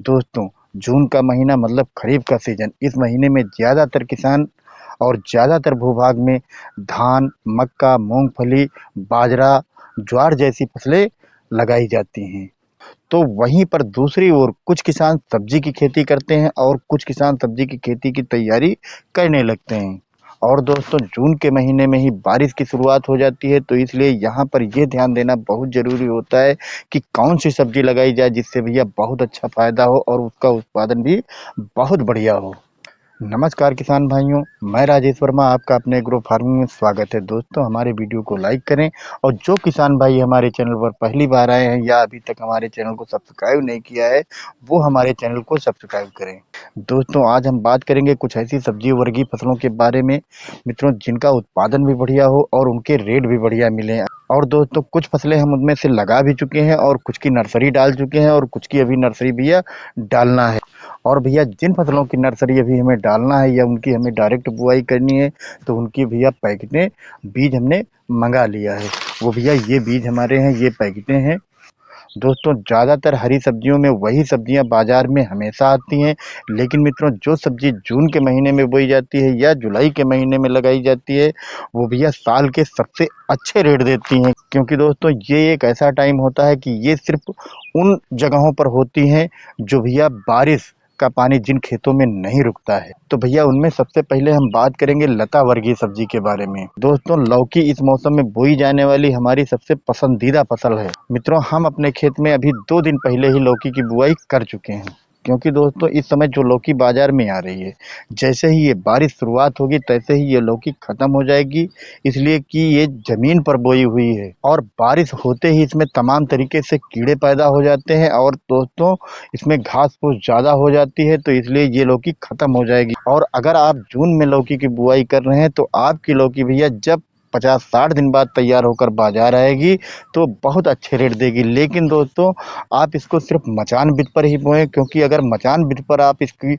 दोस्तों, जून का महीना मतलब खरीफ का सीजन। इस महीने में ज़्यादातर किसान और ज़्यादातर भूभाग में धान, मक्का, मूंगफली, बाजरा, ज्वार जैसी फसलें लगाई जाती हैं। तो वहीं पर दूसरी ओर कुछ किसान सब्जी की खेती करते हैं और कुछ किसान सब्जी की खेती की तैयारी करने लगते हैं। और दोस्तों, जून के महीने में ही बारिश की शुरुआत हो जाती है, तो इसलिए यहाँ पर ये ध्यान देना बहुत ज़रूरी होता है कि कौन सी सब्जी लगाई जाए जिससे भैया बहुत अच्छा फ़ायदा हो और उसका उत्पादन भी बहुत बढ़िया हो। नमस्कार किसान भाइयों, मैं राजेश वर्मा, आपका अपने एग्रो फार्मिंग में स्वागत है। दोस्तों, हमारे वीडियो को लाइक करें और जो किसान भाई हमारे चैनल पर पहली बार आए हैं या अभी तक हमारे चैनल को सब्सक्राइब नहीं किया है, वो हमारे चैनल को सब्सक्राइब करें। दोस्तों, आज हम बात करेंगे कुछ ऐसी सब्जी वर्गीय फसलों के बारे में मित्रों, जिनका उत्पादन भी बढ़िया हो और उनके रेट भी बढ़िया मिले। और दोस्तों, कुछ फसलें हम उनमें से लगा भी चुके हैं और कुछ की नर्सरी डाल चुके हैं और कुछ की अभी नर्सरी भैया डालना है। और भैया जिन फसलों की नर्सरी अभी हमें डालना है या उनकी हमें डायरेक्ट बुआई करनी है, तो उनकी भैया पैकेटें बीज हमने मंगा लिया है। वो भैया ये बीज हमारे हैं, ये पैकेटें हैं। दोस्तों, ज़्यादातर हरी सब्जियों में वही सब्जियां बाजार में हमेशा आती हैं, लेकिन मित्रों जो सब्जी जून के महीने में बोई जाती है या जुलाई के महीने में लगाई जाती है, वो भैया साल के सबसे अच्छे रेट देती हैं। क्योंकि दोस्तों, ये एक ऐसा टाइम होता है कि ये सिर्फ उन जगहों पर होती हैं जो भैया बारिश का पानी जिन खेतों में नहीं रुकता है। तो भैया उनमें सबसे पहले हम बात करेंगे लता वर्गीय सब्जी के बारे में। दोस्तों, लौकी इस मौसम में बोई जाने वाली हमारी सबसे पसंदीदा फसल है। मित्रों, हम अपने खेत में अभी 2 दिन पहले ही लौकी की बुआई कर चुके हैं, क्योंकि दोस्तों इस समय जो लौकी बाजार में आ रही है, जैसे ही ये बारिश शुरुआत होगी तैसे ही ये लौकी खत्म हो जाएगी, इसलिए कि ये जमीन पर बोई हुई है और बारिश होते ही इसमें तमाम तरीके से कीड़े पैदा हो जाते हैं और दोस्तों इसमें घास फूस ज़्यादा हो जाती है, तो इसलिए ये लौकी खत्म हो जाएगी। और अगर आप जून में लौकी की बुआई कर रहे हैं तो आपकी लौकी भैया जब 50-60 दिन बाद तैयार होकर बाजार आएगी तो बहुत अच्छे रेट देगी। लेकिन दोस्तों, आप इसको सिर्फ मचान विधि पर ही बोएं, क्योंकि अगर मचान विधि पर आप इसकी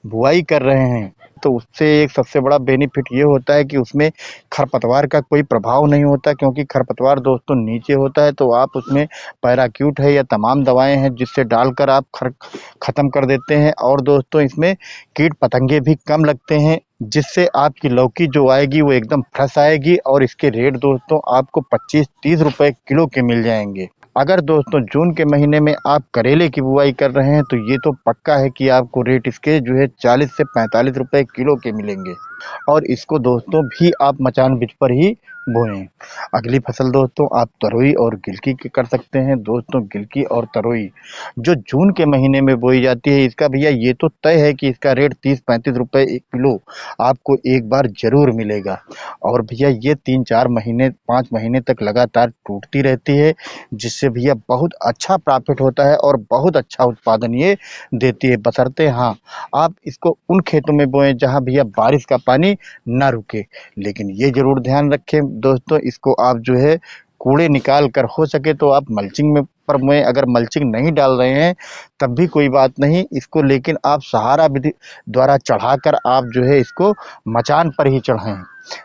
बुआई कर रहे हैं तो उससे एक सबसे बड़ा बेनिफिट ये होता है कि उसमें खरपतवार का कोई प्रभाव नहीं होता, क्योंकि खरपतवार दोस्तों नीचे होता है, तो आप उसमें पैराक्यूट है या तमाम दवाएं हैं जिससे डालकर आप ख़त्म कर देते हैं। और दोस्तों, इसमें कीट पतंगे भी कम लगते हैं, जिससे आपकी लौकी जो आएगी वो एकदम फ्रेश आएगी और इसके रेट दोस्तों आपको 25-30 रुपए किलो के मिल जाएंगे। अगर दोस्तों जून के महीने में आप करेले की बुआई कर रहे हैं तो ये तो पक्का है कि आपको रेट इसके जो है 40 से 45 रुपए किलो के मिलेंगे। और इसको दोस्तों भी आप मचान बिज पर ही बोएं। अगली फसल दोस्तों आप तरोई और गिलकी की कर सकते हैं। दोस्तों, गिलकी और तरोई जो जून के महीने में बोई जाती है, इसका भैया ये तो तय है कि इसका रेट 30-35 रुपए एक किलो आपको एक बार जरूर मिलेगा। और भैया ये 3-4 महीने 5 महीने तक लगातार टूटती रहती है, जिससे भैया बहुत अच्छा प्रॉफिट होता है और बहुत अच्छा उत्पादन ये देती है। बशर्ते हाँ, आप इसको उन खेतों में बोएं जहां भैया बारिश का पानी ना रुके। लेकिन ये जरूर ध्यान रखें दोस्तों, इसको आप जो है कूड़े निकाल कर हो सके तो आप मल्चिंग में पर में अगर मल्चिंग नहीं डाल रहे हैं तब भी कोई बात नहीं, इसको लेकिन आप सहारा विधि द्वारा चढ़ाकर आप जो है इसको मचान पर ही चढ़ाएं,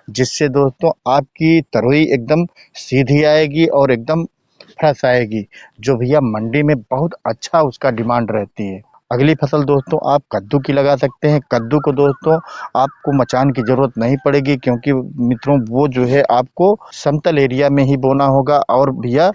जिससे दोस्तों आपकी तरोई एकदम सीधी आएगी और एकदम फ्रेश आएगी, जो भैया मंडी में बहुत अच्छा उसका डिमांड रहती है। अगली फसल दोस्तों आप कद्दू की लगा सकते हैं। कद्दू को दोस्तों आपको मचान की ज़रूरत नहीं पड़ेगी, क्योंकि मित्रों वो जो है आपको समतल एरिया में ही बोना होगा। और भैया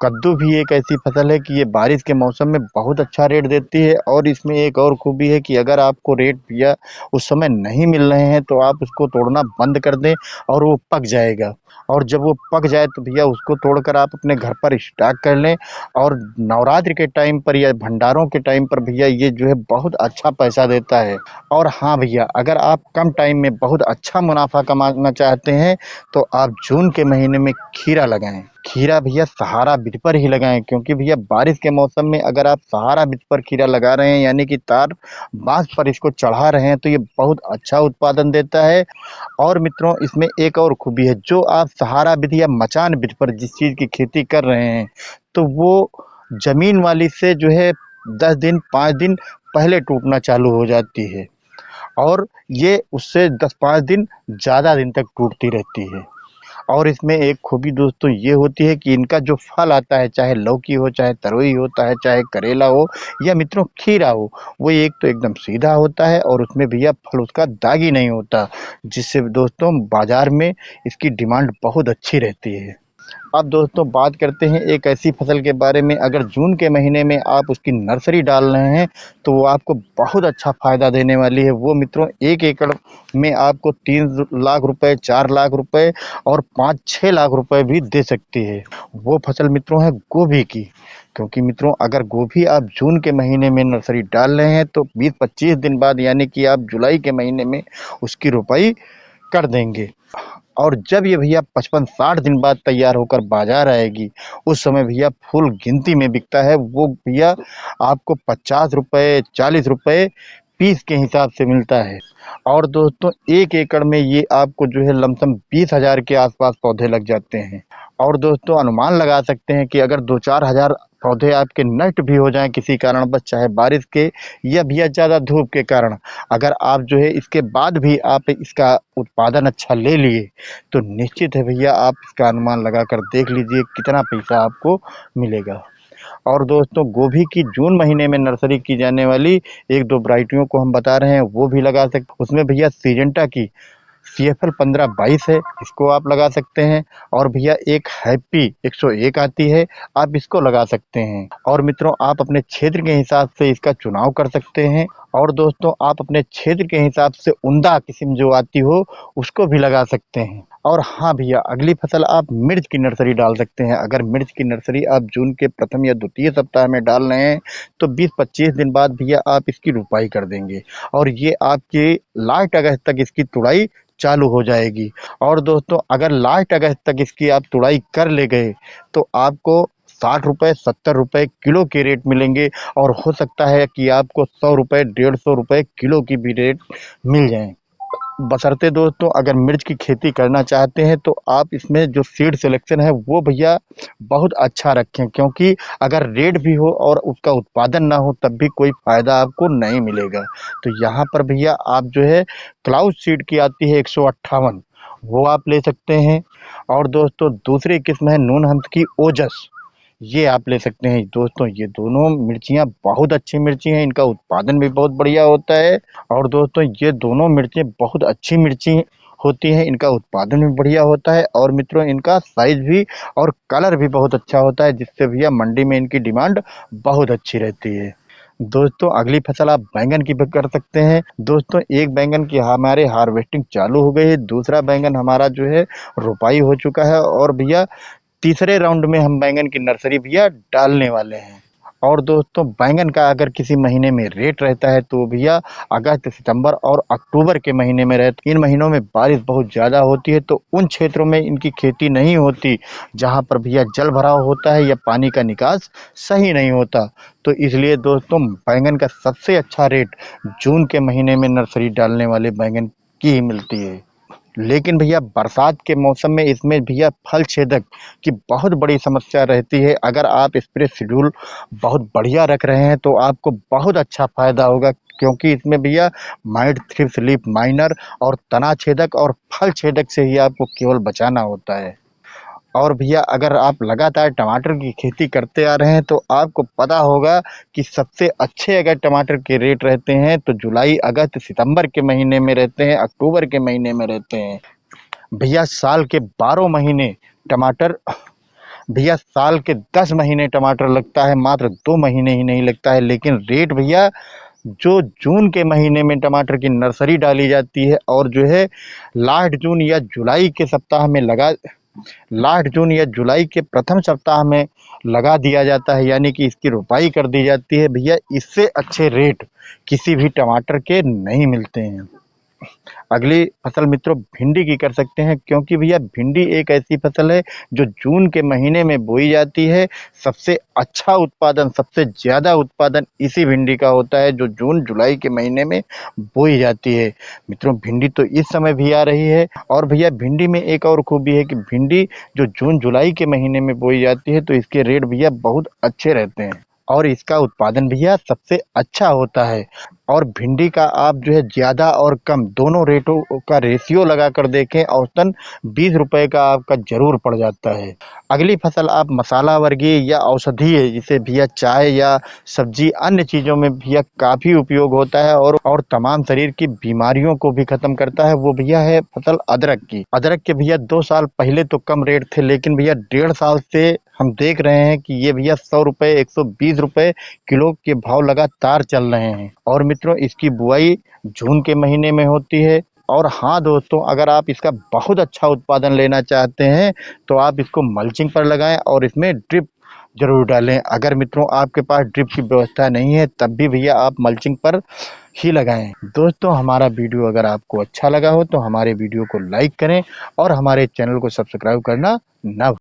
कद्दू भी एक ऐसी फसल है कि ये बारिश के मौसम में बहुत अच्छा रेट देती है। और इसमें एक और खूबी है कि अगर आपको रेट भैया उस समय नहीं मिल रहे हैं तो आप उसको तोड़ना बंद कर दें और वो पक जाएगा। और जब वो पक जाए तो भैया उसको तोड़कर आप अपने घर पर स्टॉक कर लें। और नवरात्रि के टाइम पर या भंडारों के टाइम पर भैया ये जो है बहुत अच्छा पैसा देता है। और हाँ भैया, अगर आप कम टाइम में बहुत अच्छा मुनाफा कमाना चाहते हैं तो आप जून के महीने में खीरा लगाएं। खीरा भैया सहारा विधि पर ही लगाएं, क्योंकि भैया बारिश के मौसम में अगर आप सहारा विधि पर खीरा लगा रहे हैं, यानी कि तार बांस पर इसको चढ़ा रहे हैं, तो ये बहुत अच्छा उत्पादन देता है। और मित्रों, इसमें एक और खूबी है, जो आप सहारा विधि या मचान विधि पर जिस चीज़ की खेती कर रहे हैं तो वो जमीन वाली से जो है 10 दिन 5 दिन पहले टूटना चालू हो जाती है और ये उससे 10-5 दिन ज़्यादा दिन तक टूटती रहती है। और इसमें एक खूबी दोस्तों ये होती है कि इनका जो फल आता है, चाहे लौकी हो, चाहे तरोई होता है, चाहे करेला हो या मित्रों खीरा हो, वो एक तो एकदम सीधा होता है और उसमें भैया फल उसका दागी नहीं होता, जिससे दोस्तों बाजार में इसकी डिमांड बहुत अच्छी रहती है। अब दोस्तों बात करते हैं एक ऐसी फसल के बारे में, अगर जून के महीने में आप उसकी नर्सरी डाल रहे हैं तो वो आपको बहुत अच्छा फ़ायदा देने वाली है। वो मित्रों 1 एकड़ में आपको 3 लाख रुपए, 4 लाख रुपए और 5-6 लाख रुपए भी दे सकती है। वो फसल मित्रों है गोभी की, क्योंकि मित्रों अगर गोभी आप जून के महीने में नर्सरी डाल रहे हैं तो 20-25 दिन बाद यानी कि आप जुलाई के महीने में उसकी रोपाई कर देंगे। और जब ये भैया 55-60 दिन बाद तैयार होकर बाजार आएगी, उस समय भैया फुल गिनती में बिकता है। वो भैया आपको 50 रुपए, 40 रुपए पीस के हिसाब से मिलता है। और दोस्तों 1 एकड़ में ये आपको जो है लमसम 20,000 के आसपास पौधे लग जाते हैं। और दोस्तों अनुमान लगा सकते हैं कि अगर 2-4 हज़ार पौधे आपके नष्ट भी हो जाएं किसी कारणवश, चाहे बारिश के या भैया ज़्यादा धूप के कारण, अगर आप जो है इसके बाद भी आप इसका उत्पादन अच्छा ले लिए तो निश्चित है भैया आप इसका अनुमान लगाकर देख लीजिए कितना पैसा आपको मिलेगा। और दोस्तों गोभी की जून महीने में नर्सरी की जाने वाली 1-2 वैरायटियों को हम बता रहे हैं, वो भी लगा सकते। उसमें भैया सिजेंटा की CFL 1522 है, इसको आप लगा सकते हैं। और भैया एक हैप्पी 101 आती है, आप इसको लगा सकते हैं। और मित्रों आप अपने क्षेत्र के हिसाब से इसका चुनाव कर सकते हैं। और दोस्तों आप अपने क्षेत्र के हिसाब से उम्दा किस्म जो आती हो उसको भी लगा सकते हैं। और हाँ भैया अगली फसल आप मिर्च की नर्सरी डाल सकते हैं। अगर मिर्च की नर्सरी आप जून के प्रथम या द्वितीय सप्ताह में डाल रहे हैं तो 20-25 दिन बाद भैया आप इसकी रुपाई कर देंगे और ये आपके लास्ट अगस्त तक इसकी तुड़ाई चालू हो जाएगी। और दोस्तों अगर लास्ट अगस्त तक इसकी आप तुड़ाई कर ले गए तो आपको 60 रुपए, 70 रुपए किलो के रेट मिलेंगे और हो सकता है कि आपको 100 रुपए, 150 रुपए किलो की भी रेट मिल जाएँ। बशर्ते दोस्तों अगर मिर्च की खेती करना चाहते हैं तो आप इसमें जो सीड सिलेक्शन है वो भैया बहुत अच्छा रखें, क्योंकि अगर रेट भी हो और उसका उत्पादन ना हो तब भी कोई फ़ायदा आपको नहीं मिलेगा। तो यहाँ पर भैया आप जो है क्लाउड सीड की आती है 158, वो आप ले सकते हैं। और दोस्तों दूसरी किस्म है नूनहंस की ओजस, ये आप ले सकते हैं। दोस्तों ये दोनों मिर्चियाँ बहुत अच्छी मिर्ची हैं, इनका उत्पादन भी बहुत बढ़िया होता है। और दोस्तों ये दोनों मिर्चें बहुत अच्छी मिर्ची होती हैं, इनका उत्पादन भी बढ़िया होता है और मित्रों इनका साइज़ भी और कलर भी बहुत अच्छा होता है, जिससे भैया मंडी में इनकी डिमांड बहुत अच्छी रहती है। दोस्तों अगली फसल आप बैंगन की भी कर सकते हैं। दोस्तों एक बैंगन की हमारे हार्वेस्टिंग चालू हो गई है, दूसरा बैंगन हमारा जो है रोपाई हो चुका है और भैया तीसरे राउंड में हम बैंगन की नर्सरी भैया डालने वाले हैं। और दोस्तों बैंगन का अगर किसी महीने में रेट रहता है तो भैया अगस्त, सितंबर और अक्टूबर के महीने में रहता है। इन महीनों में बारिश बहुत ज़्यादा होती है तो उन क्षेत्रों में इनकी खेती नहीं होती जहाँ पर भैया जल भराव होता है या पानी का निकास सही नहीं होता। तो इसलिए दोस्तों बैंगन का सबसे अच्छा रेट जून के महीने में नर्सरी डालने वाले बैंगन की ही मिलती है। लेकिन भैया बरसात के मौसम में इसमें भैया फल छेदक की बहुत बड़ी समस्या रहती है। अगर आप स्प्रे शेड्यूल बहुत बढ़िया रख रहे हैं तो आपको बहुत अच्छा फ़ायदा होगा, क्योंकि इसमें भैया माइट थ्रिप्स लीफ माइनर और तना छेदक और फल छेदक से ही आपको केवल बचाना होता है। और भैया अगर आप लगातार टमाटर की खेती करते आ रहे हैं तो आपको पता होगा कि सबसे अच्छे अगर टमाटर के रेट रहते हैं तो जुलाई, अगस्त, सितंबर के महीने में रहते हैं, अक्टूबर के महीने में रहते हैं। भैया साल के 12 महीने टमाटर भैया साल के 10 महीने टमाटर लगता है, मात्र 2 महीने ही नहीं लगता है। लेकिन रेट भैया जो जून के महीने में टमाटर की नर्सरी डाली जाती है और जो है लास्ट जून या जुलाई के सप्ताह में लगा लास्ट जून या जुलाई के प्रथम सप्ताह में लगा दिया जाता है, यानी कि इसकी रोपाई कर दी जाती है। भैया इससे अच्छे रेट किसी भी टमाटर के नहीं मिलते हैं। अगली फसल मित्रों भिंडी की कर सकते हैं, क्योंकि भैया भिंडी एक ऐसी फसल है जो जून के महीने में बोई जाती है। सबसे अच्छा उत्पादन, सबसे ज़्यादा उत्पादन इसी भिंडी का होता है जो जून जुलाई के महीने में बोई जाती है। मित्रों भिंडी तो इस समय भी आ रही है। और भैया भिंडी में एक और खूबी है कि भिंडी जो जून जुलाई के महीने में बोई जाती है तो इसके रेट भैया बहुत अच्छे रहते हैं और इसका उत्पादन भैया सबसे अच्छा होता है। और भिंडी का आप जो है ज़्यादा और कम दोनों रेटों का रेशियो लगा कर देखें, औसतन 20 रुपए का आपका ज़रूर पड़ जाता है। अगली फसल आप मसाला वर्गीय या औषधीय, जिसे भैया चाय या सब्जी अन्य चीज़ों में भैया काफ़ी उपयोग होता है और तमाम शरीर की बीमारियों को भी ख़त्म करता है, वो भैया है फसल अदरक की। अदरक के भैया 2 साल पहले तो कम रेट थे, लेकिन भैया 1.5 साल से हम देख रहे हैं कि ये भैया 100 रुपए 120 रुपए किलो के भाव लगातार चल रहे हैं। और मित्रों, इसकी बुआई जून के महीने में होती है। और हाँ दोस्तों, अगर आप इसका बहुत अच्छा उत्पादन लेना चाहते हैं तो आप इसको मल्चिंग पर लगाएं और इसमें ड्रिप जरूर डालें। अगर मित्रों आपके पास ड्रिप की व्यवस्था नहीं है तब भी भैया आप मल्चिंग पर ही लगाएं। दोस्तों, हमारा वीडियो अगर आपको अच्छा लगा हो तो हमारे वीडियो को लाइक करें और हमारे चैनल को सब्सक्राइब करना ना